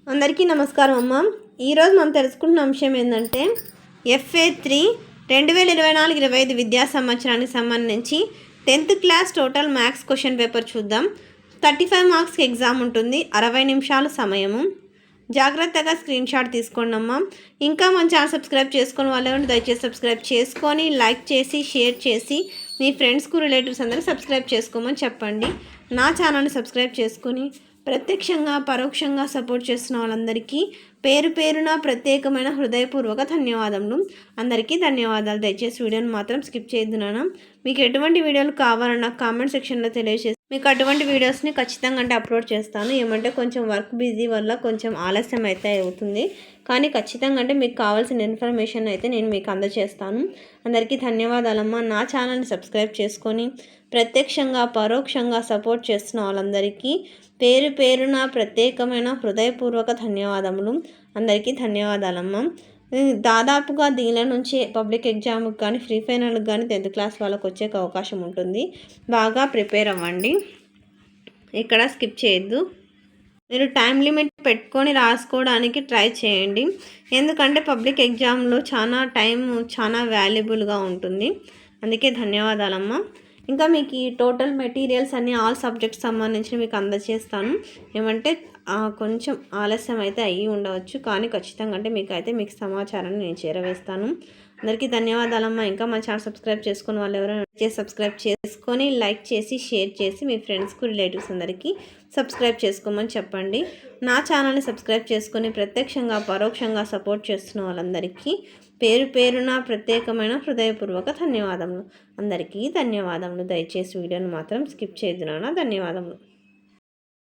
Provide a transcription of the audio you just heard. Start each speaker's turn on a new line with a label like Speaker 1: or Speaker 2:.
Speaker 1: అందరికీ నమస్కారం అమ్మ. ఈరోజు మనం తెలుసుకుంటున్న అంశం ఏంటంటే FA3 2024-25 విద్యా సంవత్సరానికి సంబంధించి 10th class total maths question paper చూద్దాం. 35 మార్క్స్కి ఎగ్జామ్ ఉంటుంది. 60 నిమిషాల సమయము. జాగ్రత్తగా స్క్రీన్ షాట్ తీసుకోండి అమ్మ. ఇంకా మన ఛానల్ సబ్స్క్రైబ్ చేసుకుని వాళ్ళు దయచేసి సబ్స్క్రైబ్ చేసుకొని లైక్ చేసి షేర్ చేసి మీ ఫ్రెండ్స్కు రిలేటివ్స్ అందరూ సబ్స్క్రైబ్ చేసుకోమని చెప్పండి. నా ఛానల్ని సబ్స్క్రైబ్ చేసుకొని ప్రత్యక్షంగా పరోక్షంగా సపోర్ట్ చేస్తున్న వాళ్ళందరికీ పేరు పేరున ప్రత్యేకమైన హృదయపూర్వక ధన్యవాదములు. అందరికీ ధన్యవాదాలు. దయచేసి వీడియోని మాత్రం స్కిప్ చేయొద్దునా. మీకు ఎటువంటి వీడియోలు కావాలన్నా కామెంట్ సెక్షన్లో తెలియజేసి మీకు అటువంటి వీడియోస్ని ఖచ్చితంగా అప్లోడ్ చేస్తాను. ఏమంటే కొంచెం వర్క్ బిజీ వల్ల కొంచెం ఆలస్యం అయితే అవుతుంది, కానీ ఖచ్చితంగా మీకు కావాల్సిన ఇన్ఫర్మేషన్ అయితే నేను మీకు అందజేస్తాను. అందరికీ ధన్యవాదాలమ్మా. నా ఛానల్ని సబ్స్క్రైబ్ చేసుకొని ప్రత్యక్షంగా పరోక్షంగా సపోర్ట్ చేస్తున్న వాళ్ళందరికీ పేరు పేరున ప్రత్యేకమైన హృదయపూర్వక ధన్యవాదములు. అందరికీ ధన్యవాదాలమ్మా. దాదాపుగా దీనిలో నుంచి పబ్లిక్ ఎగ్జామ్కి కానీ ఫ్రీ ఫైనల్కి కానీ 10th క్లాస్ వాళ్ళకి వచ్చే అవకాశం ఉంటుంది. బాగా ప్రిపేర్ అవ్వండి. ఇక్కడ స్కిప్ చేయొద్దు. మీరు టైం లిమిట్ పెట్టుకొని రాసుకోవడానికి ట్రై చేయండి. ఎందుకంటే పబ్లిక్ ఎగ్జామ్లో చాలా వాల్యుబుల్గా ఉంటుంది. అందుకే ధన్యవాదాలమ్మా. ఇంకా మీకు ఈ టోటల్ మెటీరియల్స్ అన్నీ ఆల్ సబ్జెక్ట్స్ సంబంధించి మీకు అందజేస్తాను. ఏమంటే కొంచెం ఆలస్యం అయితే అయ్యి ఉండవచ్చు, కానీ ఖచ్చితంగా మీకు సమాచారాన్ని నేను చేరవేస్తాను. అందరికీ ధన్యవాదాలమ్మా. ఇంకా మా ఛానల్ సబ్స్క్రైబ్ చేసుకుని వాళ్ళు ఎవరైనా సబ్స్క్రైబ్ చేసుకొని లైక్ చేసి షేర్ చేసి మీ ఫ్రెండ్స్కు రిలేటివ్స్ అందరికీ సబ్స్క్రైబ్ చేసుకోమని చెప్పండి. నా ఛానల్ని సబ్స్క్రైబ్ చేసుకొని ప్రత్యక్షంగా పరోక్షంగా సపోర్ట్ చేస్తున్న వాళ్ళందరికీ పేరు పేరున ప్రత్యేకమైన హృదయపూర్వక ధన్యవాదములు. అందరికీ ధన్యవాదములు. దయచేసి వీడియోని మాత్రం స్కిప్ చేయొద్దు నాన్న. ధన్యవాదములు.